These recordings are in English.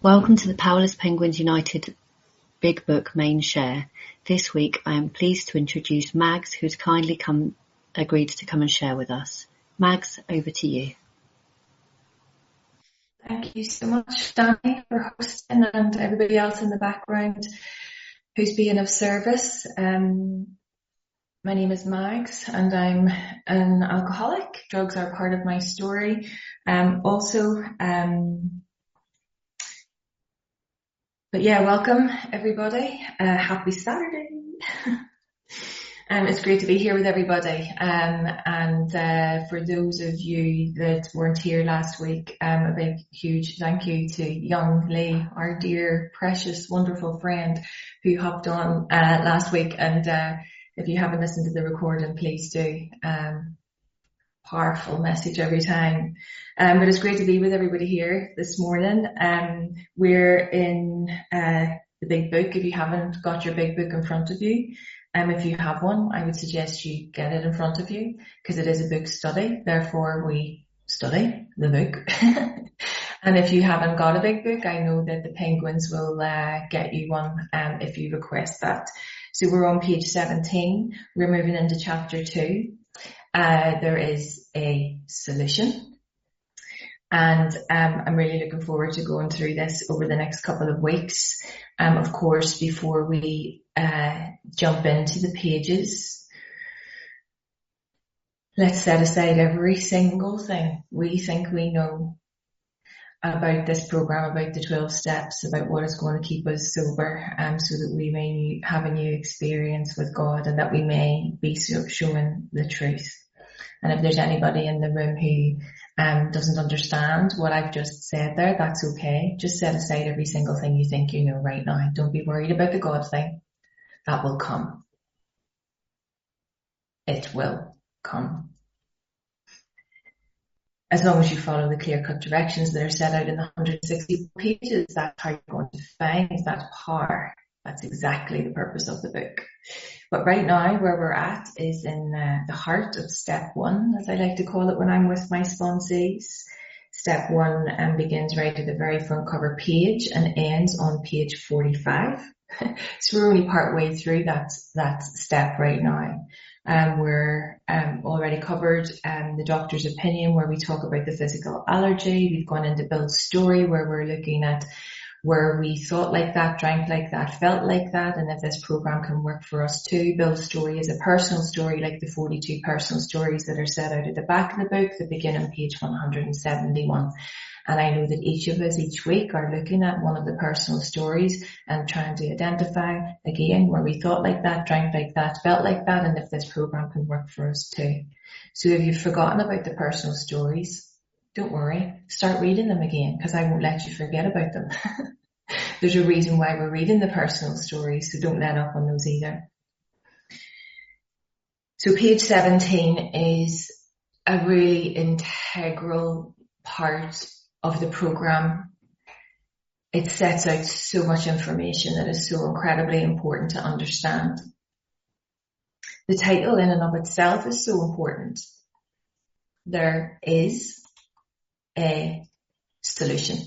Welcome to the Powerless Penguins United Big Book main share. This week I am pleased to introduce Mags, who's kindly agreed to come and share with us. Mags, over to you. Thank you so much, Danny, for hosting, and everybody else in the background who's being of service. My name is Mags and I'm an alcoholic. Drugs are part of my story. But yeah, welcome everybody. Happy Saturday. It's great to be here with everybody. For those of you that weren't here last week, a big, huge thank you to young Lee, our dear, precious, wonderful friend who hopped on last week. And if you haven't listened to the recording, please do. Powerful message every time. But it's great to be with everybody here this morning. We're in the big book. If you haven't got your big book in front of you, if you have one, I would suggest you get it in front of you because it is a book study. Therefore, we study the book. And if you haven't got a big book, I know that the Penguins will get you one if you request that. So we're on page 17. We're moving into chapter 2. There is a solution. And I'm really looking forward to going through this over the next couple of weeks. Of course, before we jump into the pages, let's set aside every single thing we think we know about this program, about the 12 steps, about what is going to keep us sober, so that we may have a new experience with God and that we may be showing the truth. And if there's anybody in the room who doesn't understand what I've just said there, that's okay. Just set aside every single thing you think you know right now. Don't be worried about the God thing. That will come. It will come. As long as you follow the clear-cut directions that are set out in the 160 pages, that's how you're going to find that power. That's exactly the purpose of the book. But right now, where we're at is in the heart of step 1, as I like to call it when I'm with my sponsees. Step 1 begins right at the very front cover page and ends on page 45. So we're only part way through that step right now. We're already covered the doctor's opinion, where we talk about the physical allergy. We've gone into Bill's story, where we're looking at where we thought like that, drank like that, felt like that, and if this program can work for us too. Bill's story is a personal story, like the 42 personal stories that are set out at the back of the book that begin on page 171. And I know that each of us each week are looking at one of the personal stories and trying to identify again where we thought like that, drank like that, felt like that, and if this program can work for us too. So if you've forgotten about the personal stories, don't worry, start reading them again, because I won't let you forget about them. There's a reason why we're reading the personal stories, so don't let up on those either. So page 17 is a really integral part of the program. It sets out so much information that is so incredibly important to understand. The title in and of itself is so important. There is a solution.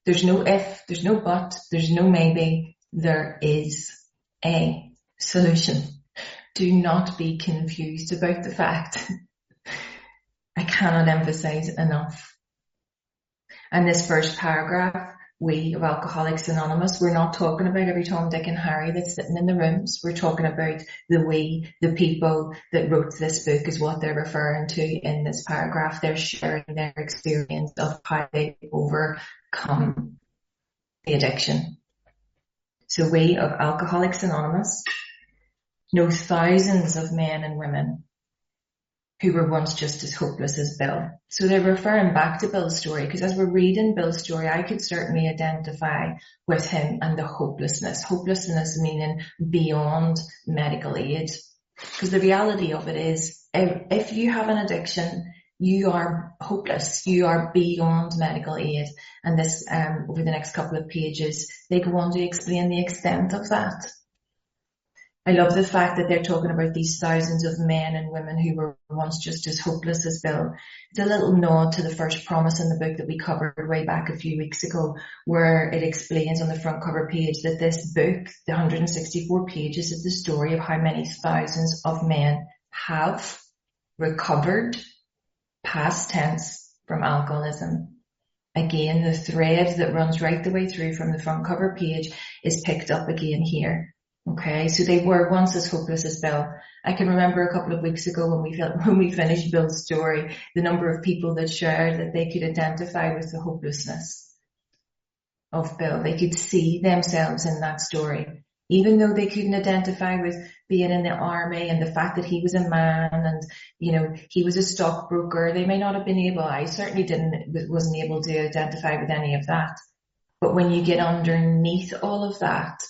There's no if, there's no but, there's no maybe. There is a solution. Do not be confused about the fact. I cannot emphasize enough. And this first paragraph, we of Alcoholics Anonymous, we're not talking about every Tom, Dick and Harry that's sitting in the rooms. We're talking about the people that wrote this book is what they're referring to in this paragraph. They're sharing their experience of how they overcome the addiction. So we of Alcoholics Anonymous know thousands of men and women who were once just as hopeless as Bill. So they're referring back to Bill's story, because as we're reading Bill's story, I could certainly identify with him and the hopelessness. Hopelessness meaning beyond medical aid. Because the reality of it is, if you have an addiction, you are hopeless. You are beyond medical aid. And this, over the next couple of pages, they go on to explain the extent of that. I love the fact that they're talking about these thousands of men and women who were once just as hopeless as Bill. It's a little nod to the first promise in the book that we covered way back a few weeks ago, where it explains on the front cover page that this book, the 164 pages, is the story of how many thousands of men have recovered, past tense, from alcoholism. Again, the thread that runs right the way through from the front cover page is picked up again here. Okay, so they were once as hopeless as Bill. I can remember a couple of weeks ago when we finished Bill's story, the number of people that shared that they could identify with the hopelessness of Bill. They could see themselves in that story, even though they couldn't identify with being in the army and the fact that he was a man and, you know, he was a stockbroker. They may not have been able, I certainly wasn't able to identify with any of that. But when you get underneath all of that,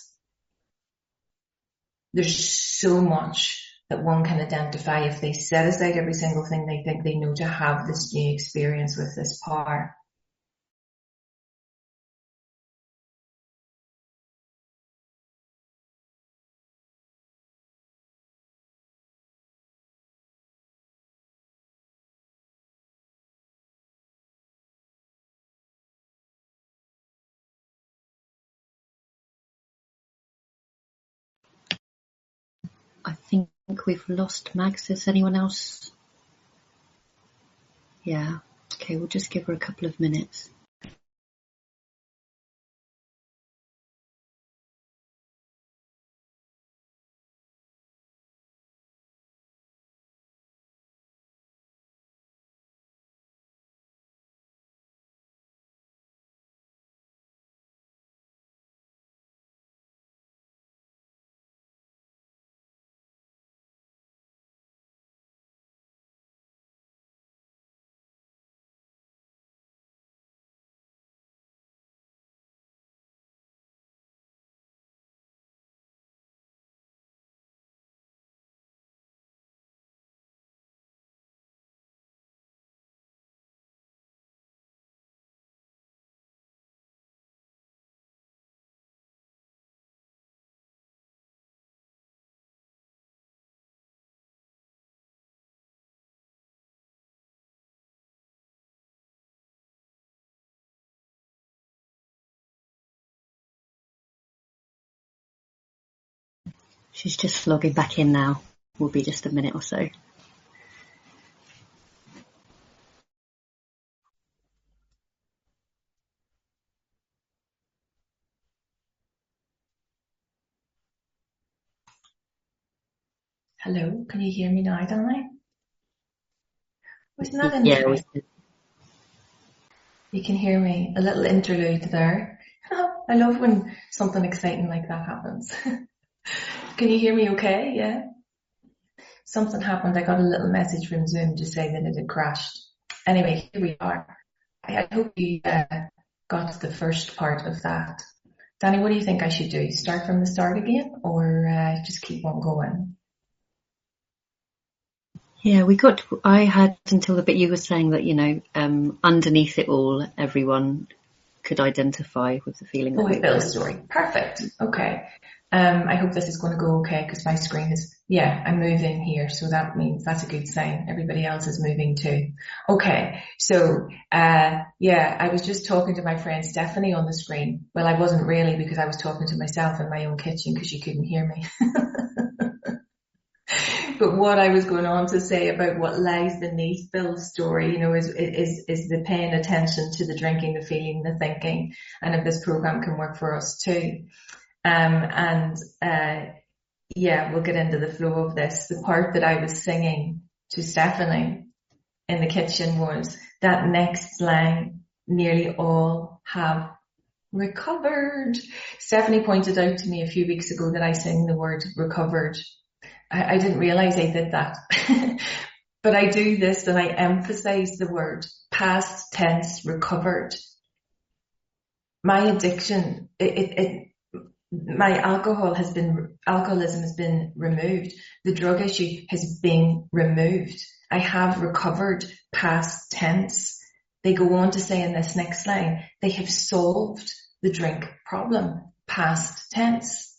there's so much that one can identify if they set aside every single thing they think they know to have this new experience with this power. I think we've lost Mags. Is anyone else? Yeah. Okay, we'll just give her a couple of minutes. She's just logging back in now. Will be just a minute or so. Hello, can you hear me now, Danny? Wasn't that interesting? Yeah, You can hear me. A little interlude there. I love when something exciting like that happens. Can you hear me okay? Yeah? Something happened. I got a little message from Zoom to say that it had crashed. Anyway, here we are. I hope you got the first part of that. Danny, what do you think I should do? Start from the start again or just keep on going? Yeah, I had until the bit you were saying that, you know, underneath it all, everyone could identify with the feeling. Oh, with Bill's story. Perfect. Okay. I hope this is going to go okay because my screen is, yeah, I'm moving here. So that means that's a good sign. Everybody else is moving too. Okay. So, yeah, I was just talking to my friend Stephanie on the screen. Well, I wasn't really because I was talking to myself in my own kitchen because she couldn't hear me. But what I was going on to say about what lies beneath Bill's story, you know, is the paying attention to the drinking, the feeling, the thinking, and if this program can work for us too. Yeah, we'll get into the flow of this. The part that I was singing to Stephanie in the kitchen was that next line, nearly all have recovered. Stephanie pointed out to me a few weeks ago that I sing the word recovered. I didn't realize I did that. But I do this and I emphasize the word past tense recovered. My addiction, my alcoholism has been removed. The drug issue has been removed. I have recovered past tense. They go on to say in this next line, they have solved the drink problem, past tense.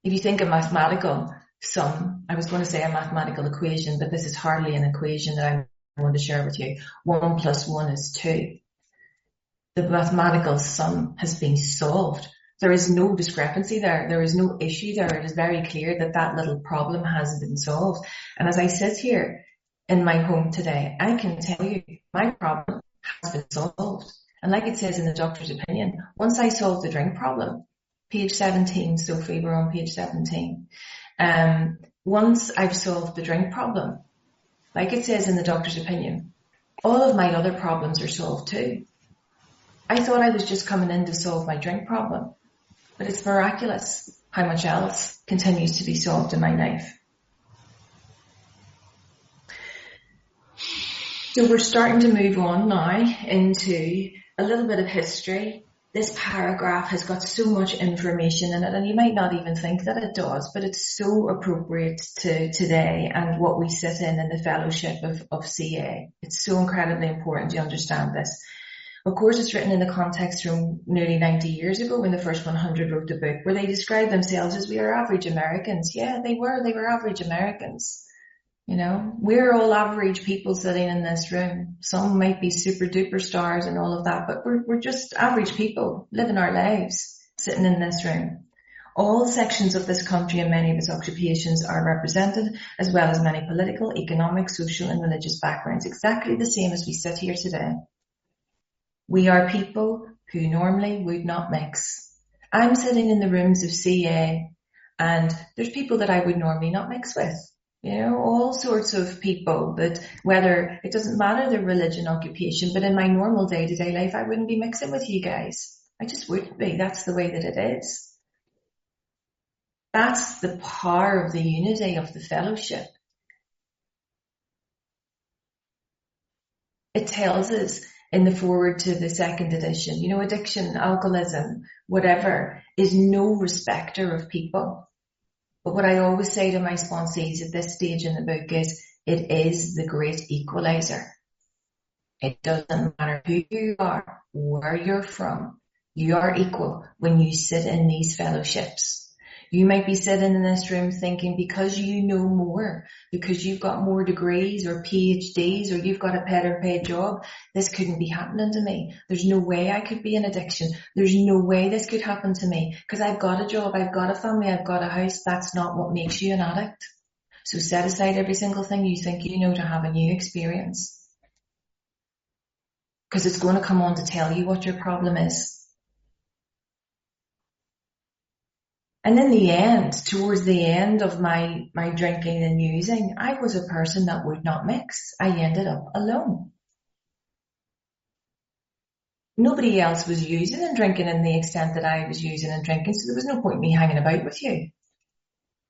If you think a mathematical sum, I was going to say a mathematical equation, but this is hardly an equation that I want to share with you. 1 plus 1 is 2. The mathematical sum has been solved. There is no discrepancy there. There is no issue there. It is very clear that that little problem has been solved. And as I sit here in my home today, I can tell you my problem has been solved. And like it says in the doctor's opinion, once I solved the drink problem, page 17, Sophie, we're on page 17. Once I've solved the drink problem, like it says in the doctor's opinion, all of my other problems are solved too. I thought I was just coming in to solve my drink problem, but it's miraculous how much else continues to be solved in my life. So we're starting to move on now into a little bit of history. This paragraph has got so much information in it, and you might not even think that it does, but it's so appropriate to today and what we sit in the fellowship of CA. It's so incredibly important to understand this. Of course, it's written in the context from nearly 90 years ago when the first 100 wrote the book, where they described themselves as we are average Americans. Yeah, they were average Americans. You know, we're all average people sitting in this room. Some might be super duper stars and all of that, but we're just average people living our lives sitting in this room. All sections of this country and many of its occupations are represented, as well as many political, economic, social and religious backgrounds, exactly the same as we sit here today. We are people who normally would not mix. I'm sitting in the rooms of CA and there's people that I would normally not mix with. You know, all sorts of people that, whether it doesn't matter their religion, occupation, but in my normal day-to-day life, I wouldn't be mixing with you guys. I just wouldn't be. That's the way that it is. That's the power of the unity of the fellowship. It tells us in the foreword to the second edition, you know, addiction, alcoholism, whatever, is no respecter of people. But what I always say to my sponsees at this stage in the book is, it is the great equalizer. It doesn't matter who you are, where you're from, you are equal when you sit in these fellowships. You might be sitting in this room thinking because you know more, because you've got more degrees or PhDs or you've got a better paid job, this couldn't be happening to me. There's no way I could be in addiction. There's no way this could happen to me because I've got a job, I've got a family, I've got a house. That's not what makes you an addict. So set aside every single thing you think you know to have a new experience, because it's going to come on to tell you what your problem is. And in the end, towards the end of my drinking and using, I was a person that would not mix. I ended up alone. Nobody else was using and drinking in the extent that I was using and drinking, so there was no point in me hanging about with you.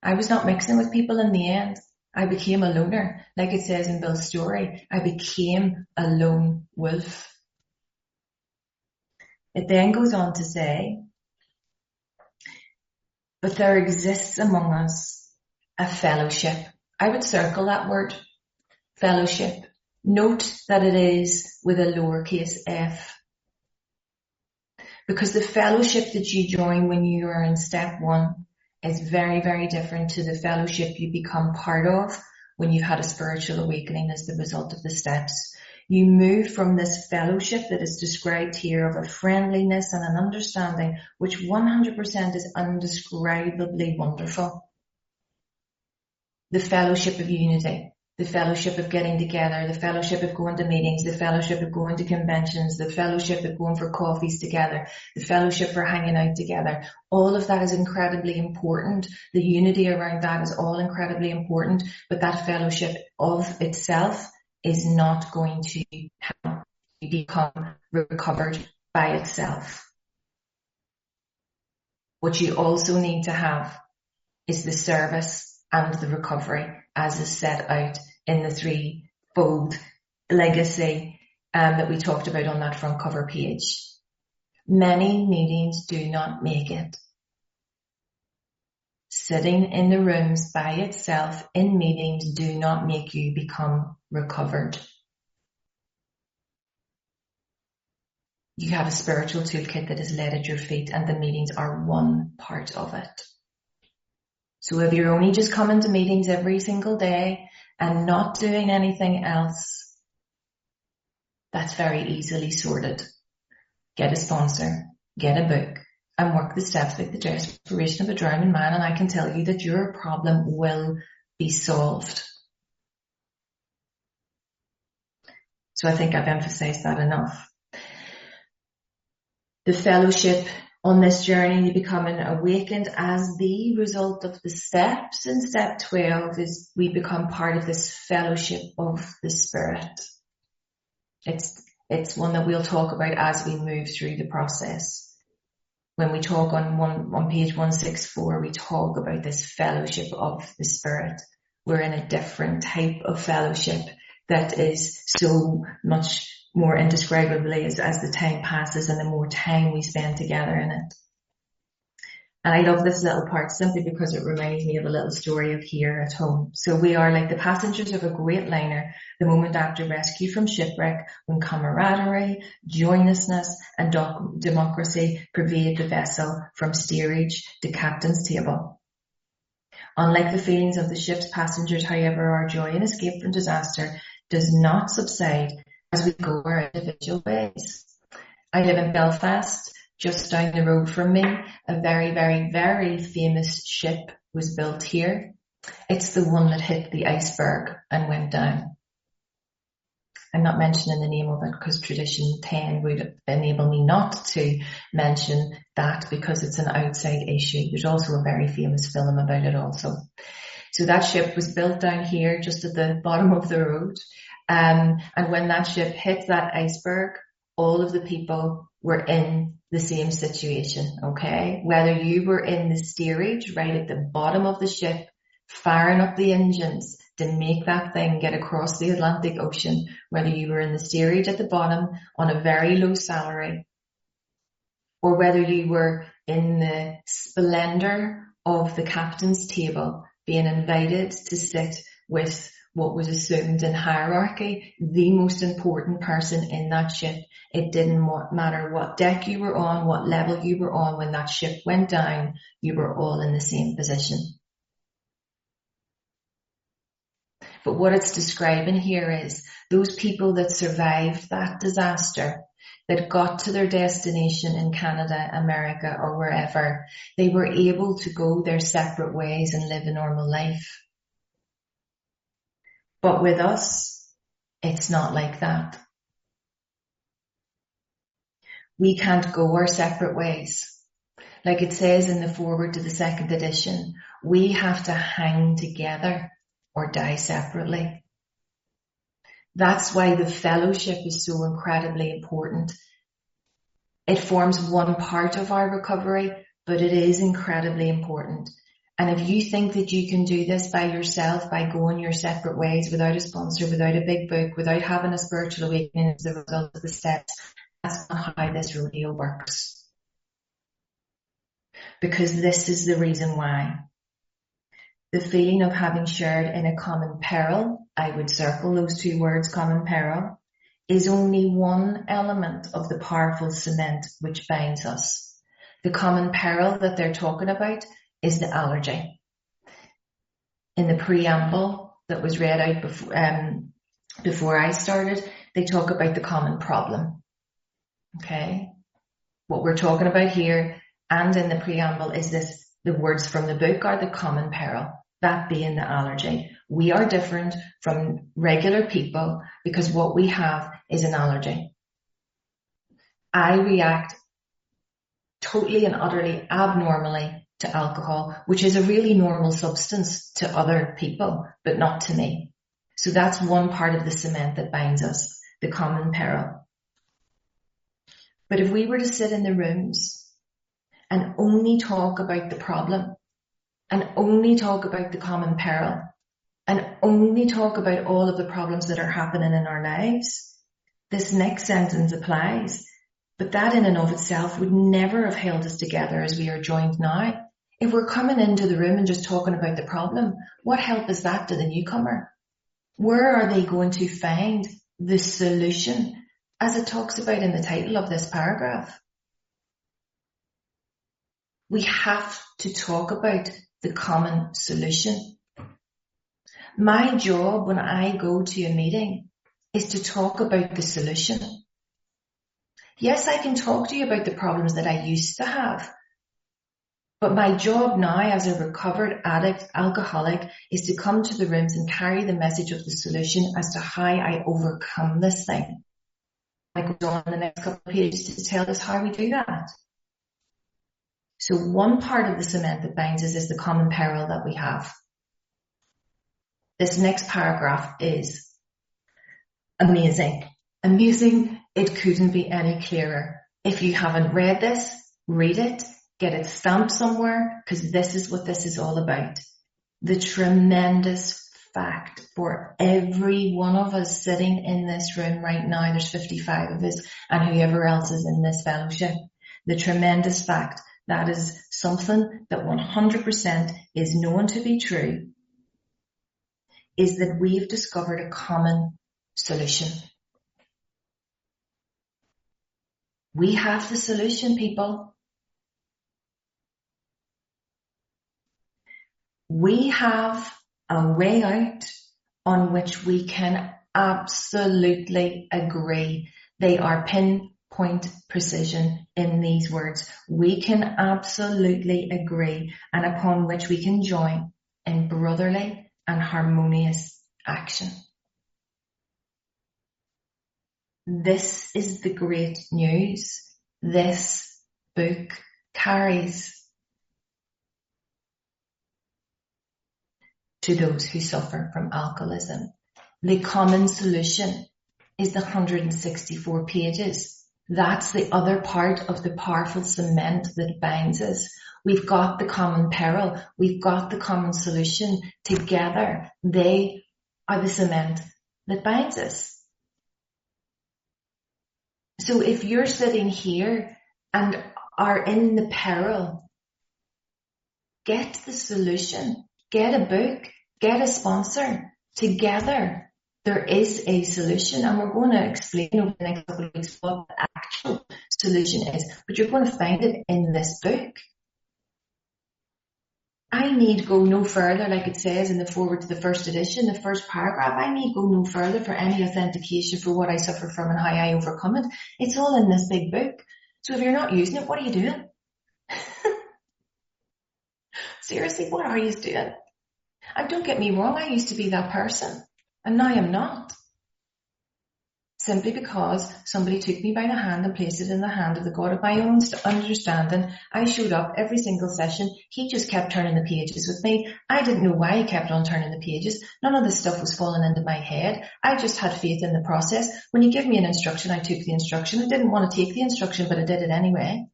I was not mixing with people in the end. I became a loner. Like it says in Bill's story, I became a lone wolf. It then goes on to say, but there exists among us a fellowship. I would circle that word, fellowship. Note that it is with a lowercase f. Because the fellowship that you join when you are in step 1 is very, very different to the fellowship you become part of when you've had a spiritual awakening as the result of the steps. You move from this fellowship that is described here of a friendliness and an understanding, which 100% is undescribably wonderful. The fellowship of unity, the fellowship of getting together, the fellowship of going to meetings, the fellowship of going to conventions, the fellowship of going for coffees together, the fellowship for hanging out together. All of that is incredibly important. The unity around that is all incredibly important, but that fellowship of itself is not going to help you become recovered by itself. What you also need to have is the service and the recovery as is set out in the threefold legacy that we talked about on that front cover page. Many meetings do not make it. Sitting in the rooms by itself in meetings do not make you become recovered. You have a spiritual toolkit that is laid at your feet, and the meetings are one part of it. So if you're only just coming to meetings every single day and not doing anything else, that's very easily sorted. Get a sponsor, get a book, and work the steps like the desperation of a drowning man, and I can tell you that your problem will be solved. So I think I've emphasized that enough. The fellowship on this journey to becoming awakened as the result of the steps in step 12 is we become part of this fellowship of the Spirit. It's one that we'll talk about as we move through the process. When we talk on page 164, we talk about this fellowship of the Spirit. We're in a different type of fellowship that is so much more indescribably as the time passes and the more time we spend together in it. And I love this little part simply because it reminds me of a little story of here at home. So we are like the passengers of a great liner, the moment after rescue from shipwreck, when camaraderie, joyousness and democracy pervade the vessel from steerage to captain's table. Unlike the feelings of the ship's passengers, however, our joy in escape from disaster does not subside as we go our individual ways. I live in Belfast. Just down the road from me, a very, very, very famous ship was built here. It's the one that hit the iceberg and went down. I'm not mentioning the name of it because tradition 10 would enable me not to mention that because it's an outside issue. There's also a very famous film about it also. So that ship was built down here just at the bottom of the road. And when that ship hit that iceberg, all of the people were in the same situation, okay? Whether you were in the steerage right at the bottom of the ship, firing up the engines to make that thing get across the Atlantic Ocean, whether you were in the steerage at the bottom on a very low salary, or whether you were in the splendor of the captain's table, being invited to sit with what was assumed in hierarchy, the most important person in that ship. It didn't matter what deck you were on, what level you were on. When that ship went down, you were all in the same position. But what it's describing here is those people that survived that disaster, that got to their destination in Canada, America, or wherever, they were able to go their separate ways and live a normal life. But with us, it's not like that. We can't go our separate ways. Like it says in the foreword to the second edition, we have to hang together or die separately. That's why the fellowship is so incredibly important. It forms one part of our recovery, but it is incredibly important. And if you think that you can do this by yourself, by going your separate ways, without a sponsor, without a big book, without having a spiritual awakening as a result of the steps, that's not how this rodeo works. Because this is the reason why. The feeling of having shared in a common peril, I would circle those two words, common peril, is only one element of the powerful cement which binds us. The common peril that they're talking about is the allergy. In the preamble that was read out before I started, they talk about the common problem. Okay? What we're talking about here and in the preamble is this, the words from the book are the common peril, that being the allergy. We are different from regular people because what we have is an allergy. I react totally and utterly abnormally to alcohol, which is a really normal substance to other people, but not to me. So that's one part of the cement that binds us, the common peril. But if we were to sit in the rooms and only talk about the problem, and only talk about the common peril, and only talk about all of the problems that are happening in our lives, this next sentence applies. But that in and of itself would never have held us together as we are joined now. If we're coming into the room and just talking about the problem, what help is that to the newcomer? Where are they going to find the solution, as it talks about in the title of this paragraph? We have to talk about the common solution. My job when I go to a meeting is to talk about the solution. Yes, I can talk to you about the problems that I used to have, but my job now as a recovered addict, alcoholic, is to come to the rooms and carry the message of the solution as to how I overcome this thing. I go on the next couple of pages to tell us how we do that. So one part of the cement that binds us is the common peril that we have. This next paragraph is amazing. Amazing. It couldn't be any clearer. If you haven't read this, read it, get it stamped somewhere, because this is what this is all about. The tremendous fact for every one of us sitting in this room right now, there's 55 of us, and whoever else is in this fellowship, the tremendous fact that is something that 100% is known to be true, is that we've discovered a common solution. We have the solution, people. We have a way out on which we can absolutely agree. They are pinpoint precision in these words. We can absolutely agree, and upon which we can join in brotherly and harmonious action. This is the great news. This book carries to those who suffer from alcoholism. The common solution is the 164 pages. That's the other part of the powerful cement that binds us. We've got the common peril. We've got the common solution. Together, they are the cement that binds us. So if you're sitting here and are in the peril, get the solution, get a book, get a sponsor. Together, there is a solution, and we're going to explain over the next couple of weeks what the actual solution is, but you're going to find it in this book. I need go no further, like it says in the foreword to the first edition, the first paragraph. I need go no further for any authentication for what I suffer from and how I overcome it. It's all in this big book. So if you're not using it, what are you doing? Seriously, what are you doing? And don't get me wrong, I used to be that person, and now I'm not. Simply because somebody took me by the hand and placed it in the hand of the God of my own understanding. I showed up every single session. He just kept turning the pages with me. I didn't know why he kept on turning the pages. None of this stuff was falling into my head. I just had faith in the process. When you give me an instruction, I took the instruction. I didn't want to take the instruction, but I did it anyway.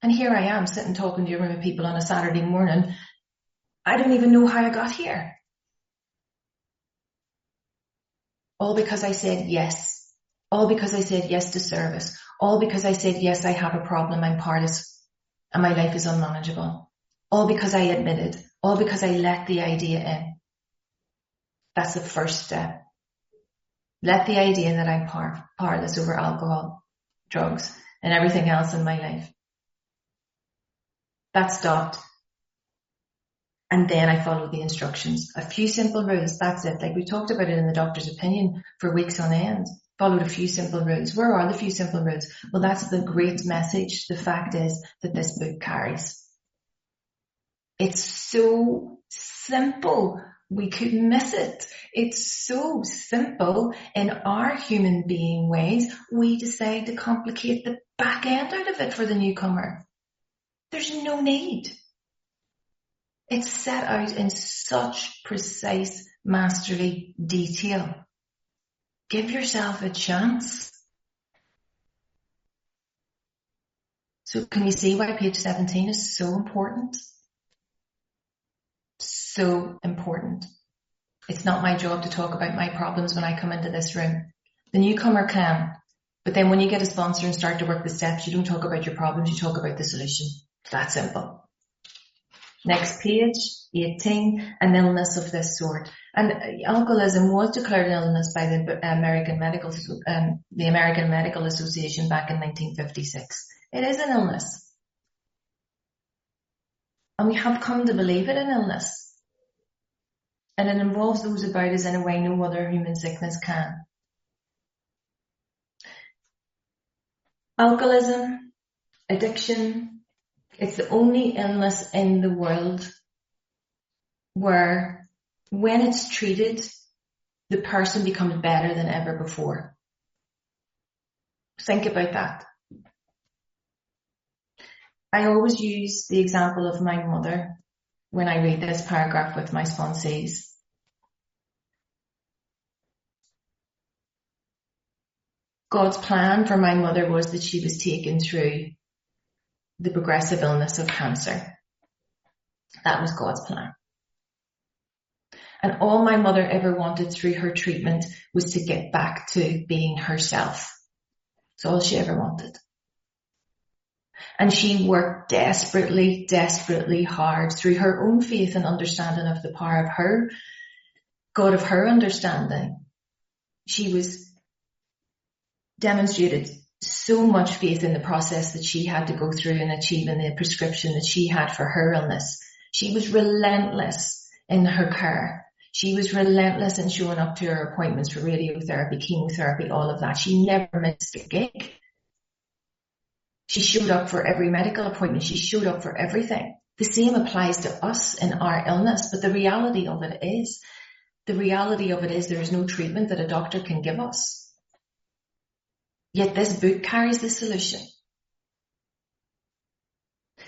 And here I am sitting talking to a room of people on a Saturday morning. I don't even know how I got here. All because I said yes. All because I said yes to service. All because I said, yes, I have a problem, I'm powerless, and my life is unmanageable. All because I admitted. All because I let the idea in. That's the first step. Let the idea that I'm powerless over alcohol, drugs, and everything else in my life. That stopped. And then I followed the instructions. A few simple rules, that's it. Like we talked about it in the doctor's opinion for weeks on end. Followed a few simple rules. Where are the few simple rules? Well, that's the great message. The fact is that this book carries. It's so simple. We could miss it. It's so simple. In our human being ways, we decide to complicate the back end out of it for the newcomer. There's no need. It's set out in such precise masterly detail. Give yourself a chance. So can you see why page 17 is so important? So important. It's not my job to talk about my problems when I come into this room. The newcomer can. But then when you get a sponsor and start to work the steps, you don't talk about your problems, you talk about the solution. It's that simple. Next page, 18, an illness of this sort. And alcoholism was declared an illness by the American Medical Association back in 1956. It is an illness. And we have come to believe it in illness. And it involves those about us in a way no other human sickness can. Alcoholism, addiction, it's the only illness in the world where when it's treated, the person becomes better than ever before. Think about that. I always use the example of my mother when I read this paragraph with my sponsees. God's plan for my mother was that she was taken through the progressive illness of cancer. That was God's plan. And all my mother ever wanted through her treatment was to get back to being herself. That's all she ever wanted. And she worked desperately, desperately hard through her own faith and understanding of the power of her God, of her understanding. She was demonstrated so much faith in the process that she had to go through in achieving the prescription that she had for her illness. She was relentless in her care. She was relentless in showing up to her appointments for radiotherapy, chemotherapy, all of that. She never missed a gig. She showed up for every medical appointment. She showed up for everything. The same applies to us in our illness, but the reality of it is there is no treatment that a doctor can give us. Yet this book carries the solution.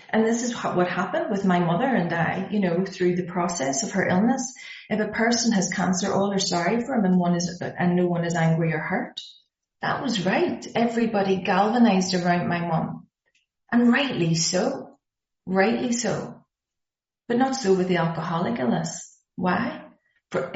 And this is what happened with my mother and I, through the process of her illness. If a person has cancer, all are sorry for him and no one is angry or hurt. That was right. Everybody galvanized around my mum. And rightly so. Rightly so. But not so with the alcoholic illness. Why? There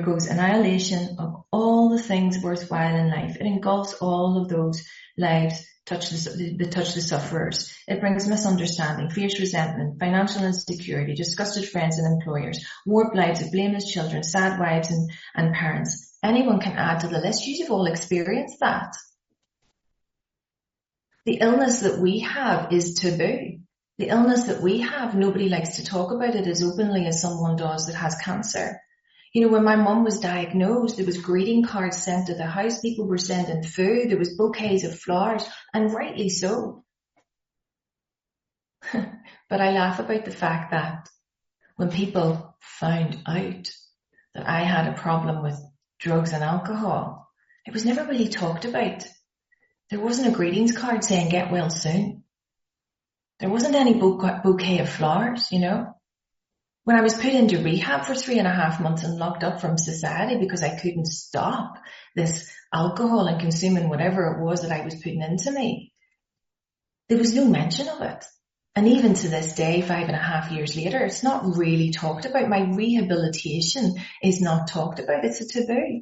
goes annihilation of all the things worthwhile in life. It engulfs all of those lives that touch the sufferers. It brings misunderstanding, fierce resentment, financial insecurity, disgusted friends and employers, warped lives of blameless children, sad wives and parents. Anyone can add to the list. You've all experienced that. The illness that we have is taboo. The illness that we have, nobody likes to talk about it as openly as someone does that has cancer. When my mum was diagnosed, there was greeting cards sent to the house. People were sending food. There was bouquets of flowers, and rightly so. But I laugh about the fact that when people found out that I had a problem with drugs and alcohol, it was never really talked about. There wasn't a greetings card saying get well soon. There wasn't any bouquet of flowers, When I was put into rehab for 3.5 months and locked up from society because I couldn't stop this alcohol and consuming whatever it was that I was putting into me, there was no mention of it. And even to this day, 5.5 years later, it's not really talked about. My rehabilitation is not talked about. It's a taboo.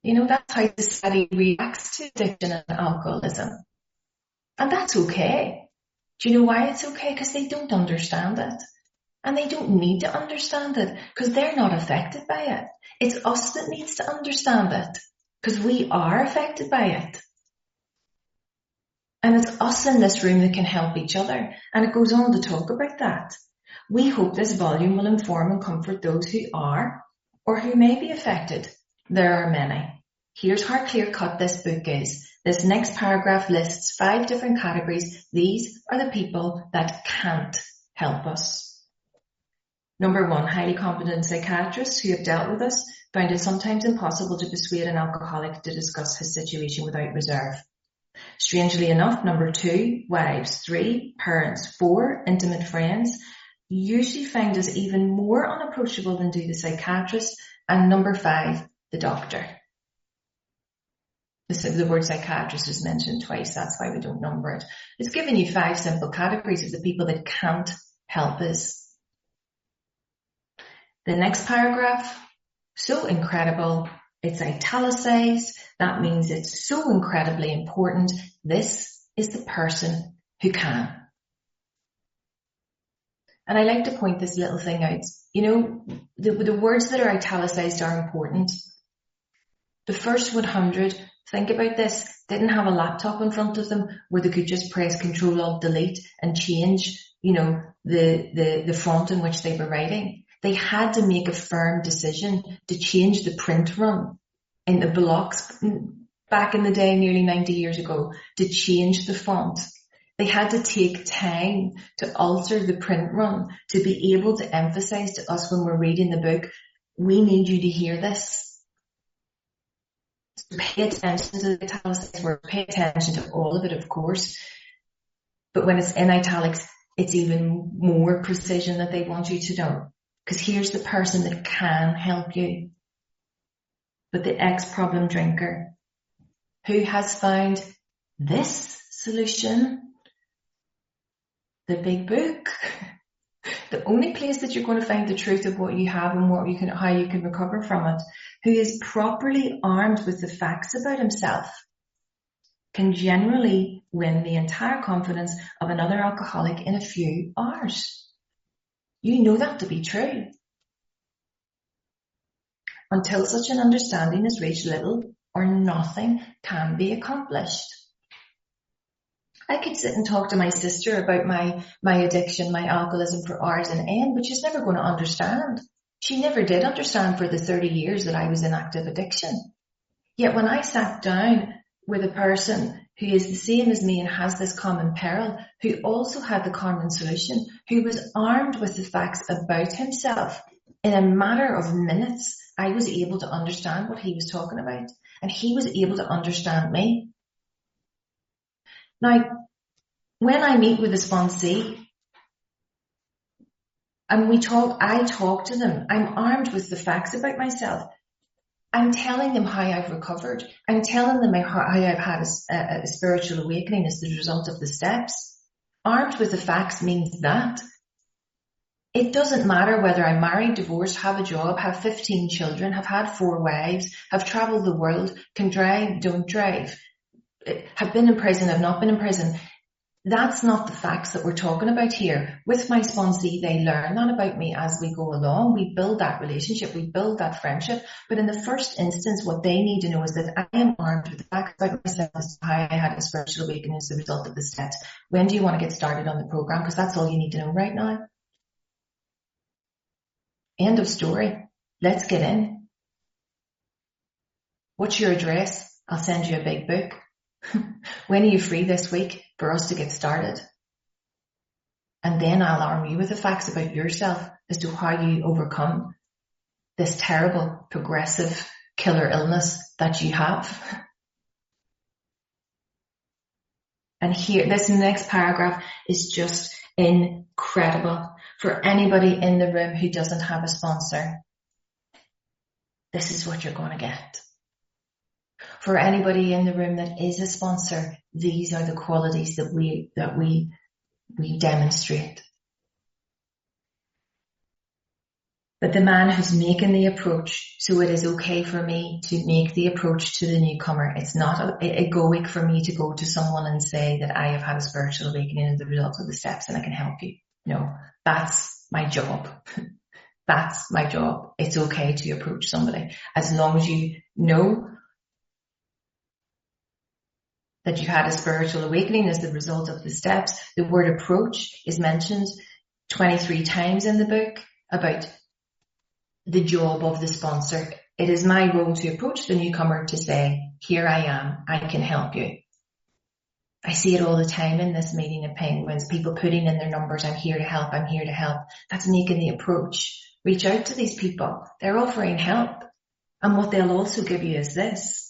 That's how society reacts to addiction and alcoholism. And that's okay. Do you know why it's okay? Because they don't understand it. And they don't need to understand it because they're not affected by it. It's us that needs to understand it because we are affected by it. And it's us in this room that can help each other. And it goes on to talk about that. We hope this volume will inform and comfort those who are or who may be affected. There are many. Here's how clear-cut this book is. This next paragraph lists 5 different categories. These are the people that can't help us. Number 1, highly competent psychiatrists who have dealt with us found it sometimes impossible to persuade an alcoholic to discuss his situation without reserve. Strangely enough, number 2, wives. 3, parents. 4, intimate friends. Usually find us even more unapproachable than do the psychiatrist. And number 5, the doctor. The word psychiatrist is mentioned twice. That's why we don't number it. It's given you 5 simple categories of the people that can't help us. The next paragraph, so incredible, it's italicized. That means it's so incredibly important. This is the person who can. And I like to point this little thing out. The words that are italicized are important. The first 100 Think about this. Didn't have a laptop in front of them where they could just press Control Alt Delete and change, the font in which they were writing. They had to make a firm decision to change the print run in the blocks back in the day, nearly 90 years ago, to change the font. They had to take time to alter the print run to be able to emphasize to us when we're reading the book, we need you to hear this. So pay attention to the italicized word, pay attention to all of it, of course. But when it's in italics, it's even more precision that they want you to know. Because here's the person that can help you. But the ex-problem drinker who has found this solution, the big book, the only place that you're going to find the truth of what you have and how you can recover from it, who is properly armed with the facts about himself, can generally win the entire confidence of another alcoholic in a few hours. You know that to be true. Until such an understanding is reached, little or nothing can be accomplished. I could sit and talk to my sister about my addiction, my alcoholism for hours on end, but she's never going to understand. She never did understand for the 30 years that I was in active addiction. Yet when I sat down with a person who is the same as me and has this common peril, who also had the common solution, who was armed with the facts about himself, in a matter of minutes, I was able to understand what he was talking about, and he was able to understand me. Now, when I meet with a sponsee and I talk to them, I'm armed with the facts about myself. I'm telling them how I've recovered. I'm telling them how I've had a spiritual awakening as the result of the steps. Armed with the facts means that it doesn't matter whether I'm married, divorced, have a job, have 15 children, have had 4 wives, have traveled the world, can drive, don't drive, have been in prison, have not been in prison. That's not the facts that we're talking about here. With my sponsee, they learn that about me as we go along. We build that relationship, we build that friendship. But in the first instance, what they need to know is that I am armed with the facts about myself as to how I had a spiritual awakening as a result of the steps. When do you want to get started on the program? Because that's all you need to know right now. End of story. Let's get in. What's your address? I'll send you a big book. When are you free this week for us to get started? And then I'll arm you with the facts about yourself as to how you overcome this terrible, progressive, killer illness that you have. And here, this next paragraph is just incredible for anybody in the room who doesn't have a sponsor. This is what you're going to get. For anybody in the room that is a sponsor, these are the qualities that we demonstrate. But the man who's making the approach, so it is okay for me to make the approach to the newcomer. It's not egoic for me to go to someone and say that I have had a spiritual awakening as a result of the steps and I can help you. No, that's my job. That's my job. It's okay to approach somebody as long as you know that you had a spiritual awakening as the result of the steps. The word approach is mentioned 23 times in the book about the job of the sponsor. It is my role to approach the newcomer to say, here I am, I can help you. I see it all the time in this meeting of Penguins, people putting in their numbers, I'm here to help, I'm here to help. That's making the approach. Reach out to these people. They're offering help. And what they'll also give you is this.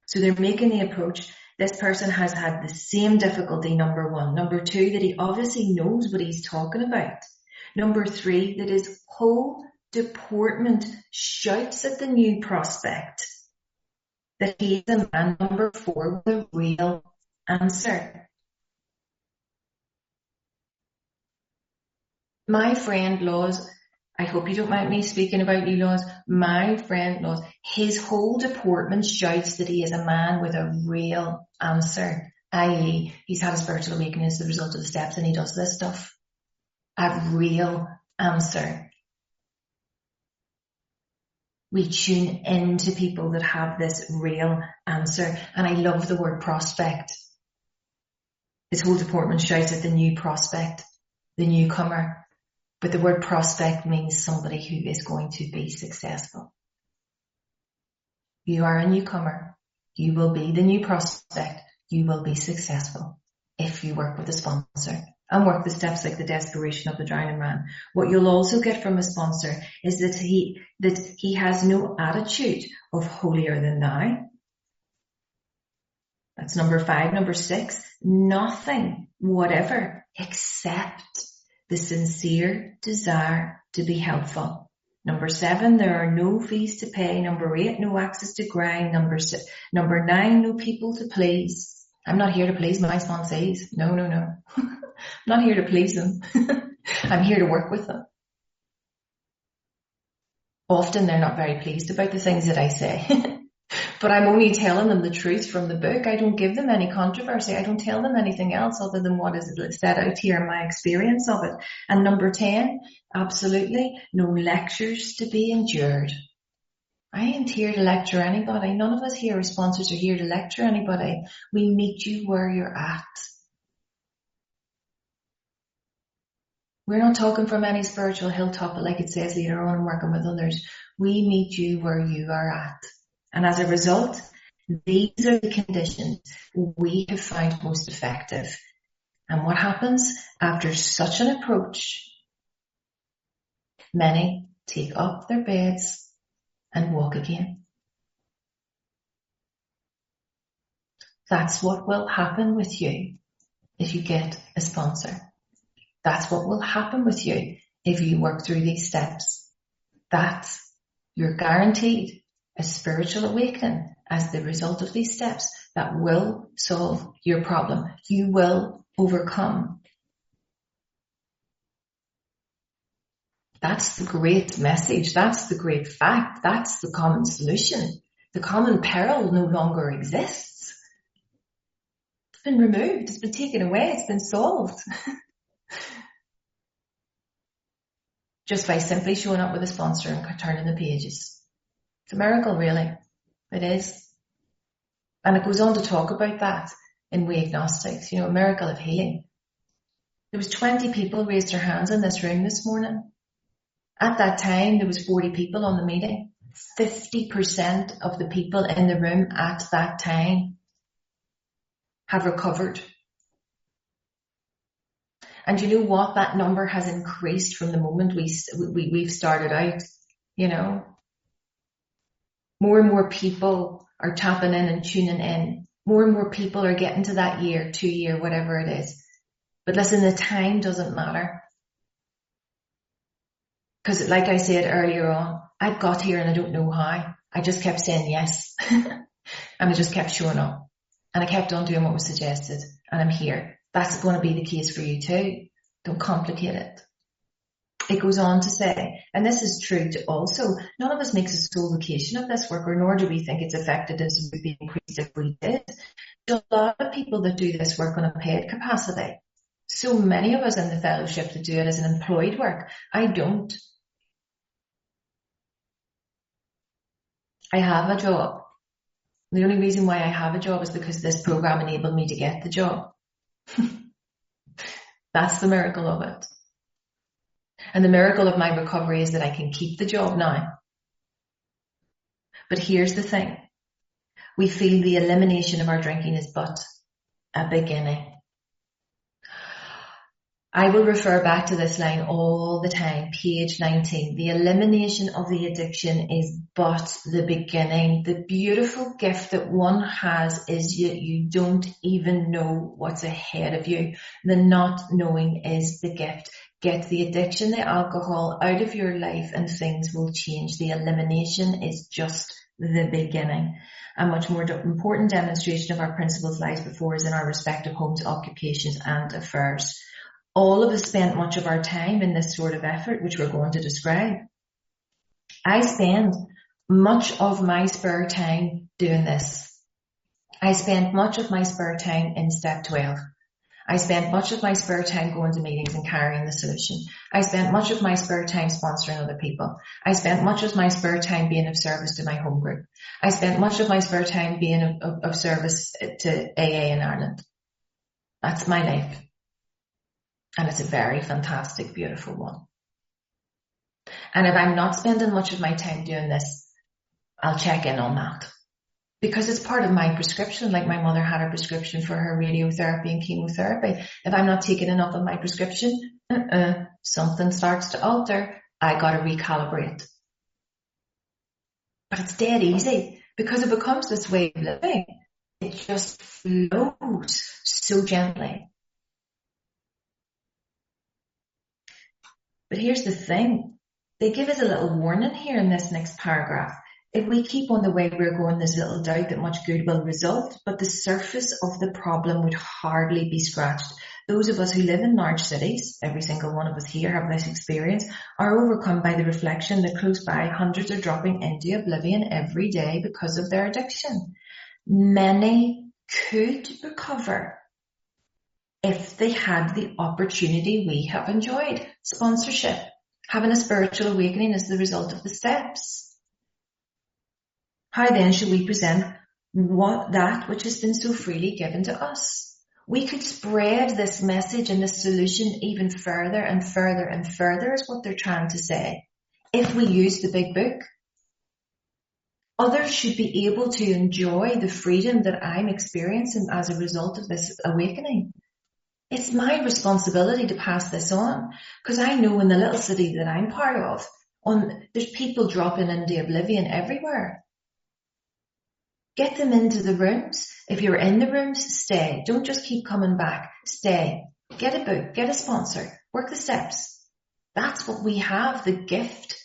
So they're making the approach. This person has had the same difficulty, number 1. Number 2, that he obviously knows what he's talking about. Number 3, that his whole deportment shouts at the new prospect that he is a man. Number 4, with a real answer. My friend Laws, I hope you don't mind me speaking about you, Laws. My friend Laws, his whole deportment shouts that he is a man with a real answer, i.e. he's had a spiritual awakening as the result of the steps and he does this stuff. A real answer. We tune into people that have this real answer. And I love the word prospect. It's Holder Portman shouts at the new prospect, the newcomer. But the word prospect means somebody who is going to be successful. You are a newcomer. You will be the new prospect. You will be successful if you work with a sponsor and work the steps like the desperation of the drowning man. What you'll also get from a sponsor is that he has no attitude of holier than thou. That's number 5. Number 6, nothing, whatever, except the sincere desire to be helpful. Number 7, there are no fees to pay. Number 8, no access to grind. Number 9, no people to please. I'm not here to please my sponsees. No. I'm not here to please them. I'm here to work with them. Often they're not very pleased about the things that I say. But I'm only telling them the truth from the book. I don't give them any controversy. I don't tell them anything else other than what is set out here in my experience of it. And number 10, absolutely no lectures to be endured. I ain't here to lecture anybody. None of us here as sponsors are here to lecture anybody. We meet you where you're at. We're not talking from any spiritual hilltop, but like it says later on in working with others, we meet you where you are at. And as a result, these are the conditions we have found most effective. And what happens after such an approach? Many take up their beds and walk again. That's what will happen with you if you get a sponsor. That's what will happen with you if you work through these steps. You're guaranteed a spiritual awakening as the result of these steps that will solve your problem. You will overcome. That's the great message. That's the great fact. That's the common solution. The common peril no longer exists. It's been removed. It's been taken away. It's been solved. Just by simply showing up with a sponsor and turning the pages. It's a miracle, really. It is. And it goes on to talk about that in We Agnostics, a miracle of healing. There was 20 people raised their hands in this room this morning. At that time, there was 40 people on the meeting. 50% of the people in the room at that time have recovered. And you know what? That number has increased from the moment we've started out, More and more people are tapping in and tuning in. More and more people are getting to that year, 2 year, whatever it is. But listen, the time doesn't matter. Because like I said earlier on, I got here and I don't know how. I just kept saying yes. And I just kept showing up. And I kept on doing what was suggested. And I'm here. That's going to be the case for you too. Don't complicate it. It goes on to say, and this is true to also, none of us makes a sole vocation of this work, or nor do we think it's effective as would be increased if we did. There's a lot of people that do this work on a paid capacity. So many of us in the fellowship that do it as an employed work. I don't. I have a job. The only reason why I have a job is because this program enabled me to get the job. That's the miracle of it. And the miracle of my recovery is that I can keep the job now. But here's the thing. We feel the elimination of our drinking is but a beginning. I will refer back to this line all the time, page 19. The elimination of the addiction is but the beginning. The beautiful gift that one has is you don't even know what's ahead of you. The not knowing is the gift. Get the addiction, the alcohol out of your life and things will change. The elimination is just the beginning. A much more important demonstration of our principles lies before us in our respective homes, occupations and affairs. All of us spent much of our time in this sort of effort, which we're going to describe. I spend much of my spare time doing this. I spent much of my spare time in step 12. I spent much of my spare time going to meetings and carrying the solution. I spent much of my spare time sponsoring other people. I spent much of my spare time being of service to my home group. I spent much of my spare time being of service to AA in Ireland. That's my life. And it's a very fantastic, beautiful one. And if I'm not spending much of my time doing this, I'll check in on that. Because it's part of my prescription, like my mother had a prescription for her radiotherapy and chemotherapy. If I'm not taking enough of my prescription, something starts to alter. I got to recalibrate. But it's dead easy because it becomes this way of living. It just flows so gently. But here's the thing. They give us a little warning here in this next paragraph. If we keep on the way we're going, there's little doubt that much good will result, but the surface of the problem would hardly be scratched. Those of us who live in large cities, every single one of us here have this experience, are overcome by the reflection that close by hundreds are dropping into oblivion every day because of their addiction. Many could recover if they had the opportunity we have enjoyed. Sponsorship, having a spiritual awakening as the result of the steps. How then should we present that which has been so freely given to us? We could spread this message and this solution even further and further and further is what they're trying to say. If we use the big book, others should be able to enjoy the freedom that I'm experiencing as a result of this awakening. It's my responsibility to pass this on because I know in the little city that I'm part of, there's people dropping into oblivion everywhere. Get them into the rooms. If you're in the rooms, stay. Don't just keep coming back. Stay. Get a book. Get a sponsor. Work the steps. That's what we have, the gift.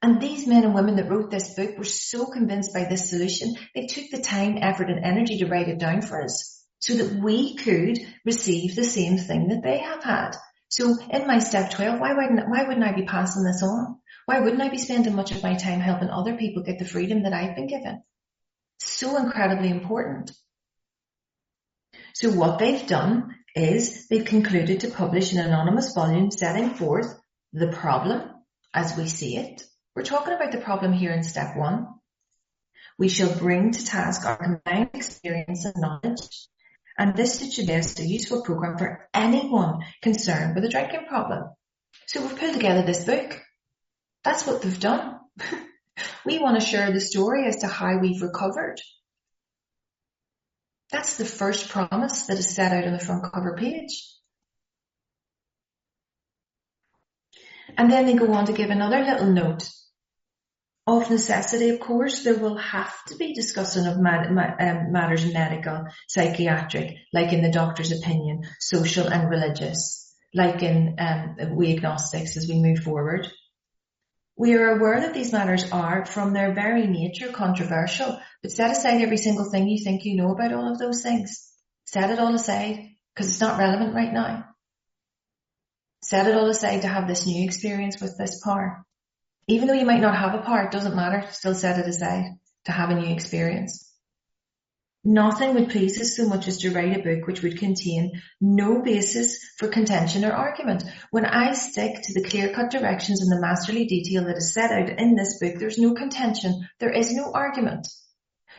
And these men and women that wrote this book were so convinced by this solution, they took the time, effort and energy to write it down for us so that we could receive the same thing that they have had. So in my step 12, why wouldn't I be passing this on? Why wouldn't I be spending much of my time helping other people get the freedom that I've been given? So incredibly important. So what they've done is they've concluded to publish an anonymous volume setting forth the problem as we see it. We're talking about the problem here in step 1. We shall bring to task our combined experience and knowledge, and this should suggest a useful program for anyone concerned with a drinking problem. So we've put together this book. That's what they've done. We want to share the story as to how we've recovered. That's the first promise that is set out on the front cover page. And then they go on to give another little note. Of necessity, of course, there will have to be discussion of matters medical, psychiatric, like in the doctor's opinion, social and religious, like in we agnostics as we move forward. We are aware that these matters are, from their very nature, controversial, but set aside every single thing you think you know about all of those things. Set it all aside, because it's not relevant right now. Set it all aside to have this new experience with this power. Even though you might not have a power, it doesn't matter, still set it aside to have a new experience. Nothing would please us so much as to write a book which would contain no basis for contention or argument. When I stick to the clear-cut directions and the masterly detail that is set out in this book, there's no contention, there is no argument.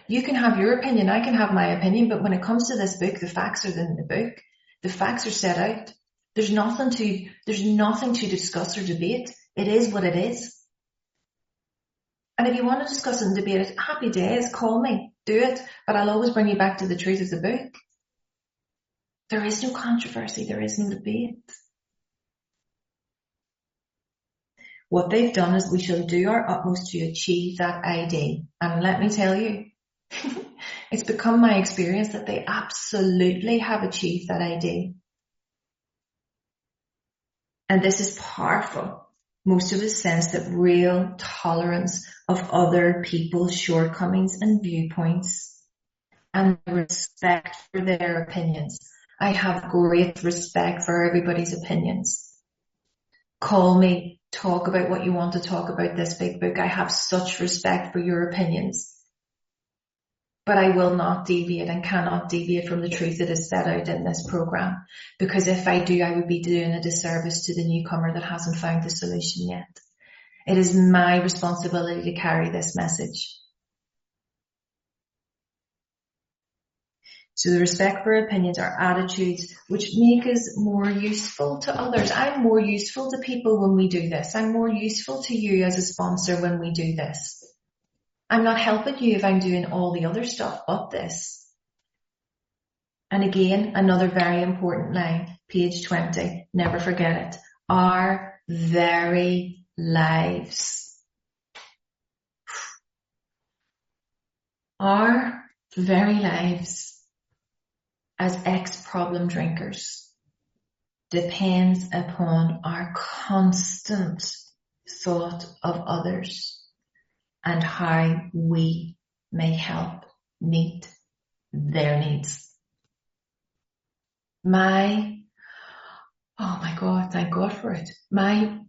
You can have your opinion, I can have my opinion, but when it comes to this book, the facts are in the book. The facts are set out. There's nothing to discuss or debate. It is what it is. And if you want to discuss it and debate it, happy days, call me, do it, but I'll always bring you back to the truth of the book. There is no controversy, there is no debate. What they've done is we shall do our utmost to achieve that ideal. And let me tell you, it's become my experience that they absolutely have achieved that ideal. And this is powerful. Most of us sense that real tolerance of other people's shortcomings and viewpoints and respect for their opinions. I have great respect for everybody's opinions. Call me, talk about what you want to talk about this big book. I have such respect for your opinions. But I will not deviate and cannot deviate from the truth that is set out in this program, because if I do, I would be doing a disservice to the newcomer that hasn't found the solution yet. It is my responsibility to carry this message. So the respect for opinions are attitudes which make us more useful to others. I'm more useful to people when we do this. I'm more useful to you as a sponsor when we do this. I'm not helping you if I'm doing all the other stuff but this. And again, another very important line, page 20, never forget it. Our very lives. Our very lives as ex-problem drinkers depends upon our constant thought of others and how we may help meet their needs. Oh my God, thank God for it. My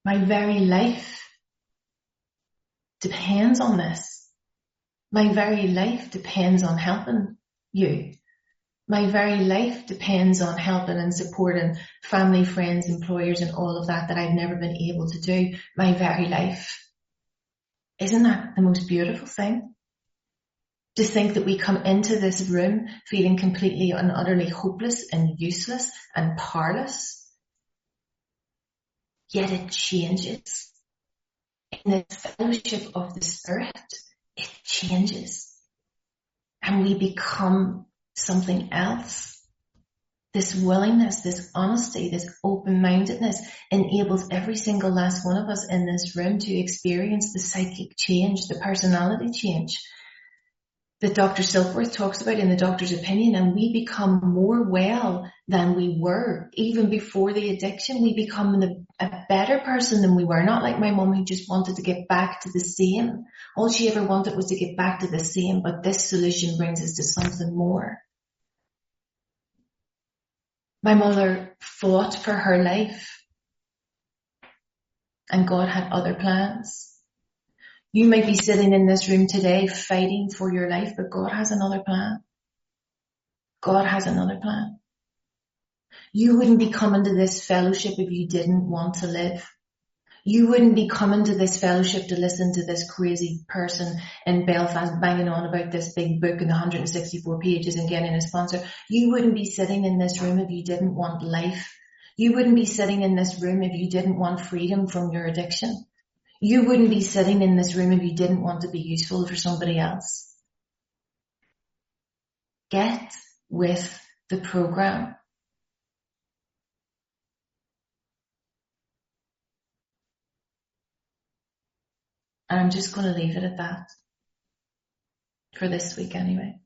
very life depends on this. My very life depends on helping you. My very life depends on helping and supporting family, friends, employers, and all of that I've never been able to do. My very life. Isn't that the most beautiful thing? To think that we come into this room feeling completely and utterly hopeless and useless and powerless. Yet it changes. In the fellowship of the Spirit, it changes. And we become something else. This willingness, this honesty, this open-mindedness enables every single last one of us in this room to experience the psychic change, the personality change that Dr. Silkworth talks about in The Doctor's Opinion, and we become more well than we were even before the addiction. We become a better person than we were, not like my mum who just wanted to get back to the same. All she ever wanted was to get back to the same, but this solution brings us to something more. My mother fought for her life, and God had other plans. You might be sitting in this room today fighting for your life, but God has another plan. God has another plan. You wouldn't be coming to this fellowship if you didn't want to live. You wouldn't be coming to this fellowship to listen to this crazy person in Belfast banging on about this big book in 164 pages and getting a sponsor. You wouldn't be sitting in this room if you didn't want life. You wouldn't be sitting in this room if you didn't want freedom from your addiction. You wouldn't be sitting in this room if you didn't want to be useful for somebody else. Get with the program. And I'm just going to leave it at that for this week anyway.